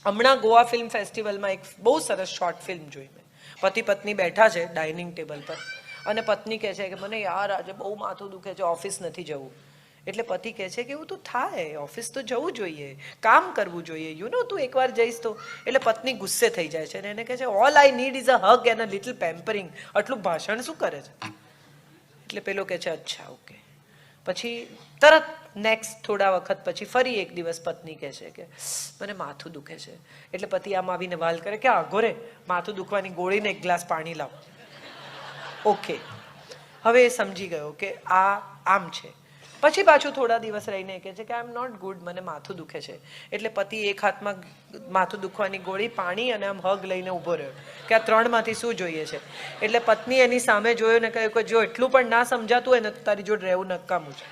હમણાં ગોવા ફિલ્મ ફેસ્ટિવલમાં એક બહુ સરસ શોર્ટ ફિલ્મ જોઈ મેં. પતિ પત્ની બેઠા છે ડાઇનિંગ ટેબલ પર અને પત્ની કહે છે કે મને યાર આજે બહુ માથું દુખે છે, ઓફિસ નથી જવું. એટલે પતિ કહે છે કે એવું તો થાય, ઓફિસ તો જવું જોઈએ, કામ કરવું જોઈએ, તું એકવાર જઈશ તો. એટલે પત્ની ગુસ્સે થઈ જાય છે અને એને કહે છે all I need is a હગ and a little pampering. આટલું ભાષણ શું કરે છે? એટલે પેલો કહે છે અચ્છા ઓકે. પછી તરત નેક્સ્ટ થોડા વખત પછી ફરી એક દિવસ પત્ની કહે છે કે મને માથું દુખે છે. એટલે પતિ આમ આવીને વાલ કરે કે આગો રે, માથું દુખવાની ગોળીને એક ગ્લાસ પાણી લાવ. ઓકે, હવે એ સમજી ગયો કે આ આમ છે. પછી પાછું થોડા દિવસ રહીને કહે છે કે આઈ એમ નોટ ગુડ, મને માથું દુખે છે. એટલે પતિ એક હાથમાં માથું દુખવાની ગોળી, પાણી અને આમ હગ લઈને ઊભો રહ્યો કે આ ત્રણમાંથી શું જોઈએ છે. એટલે પત્ની એની સામે જોયો ને કહ્યું કે જો એટલું પણ ના સમજાતું હોય ને તો તારી જોડે રહેવું નકામું છે.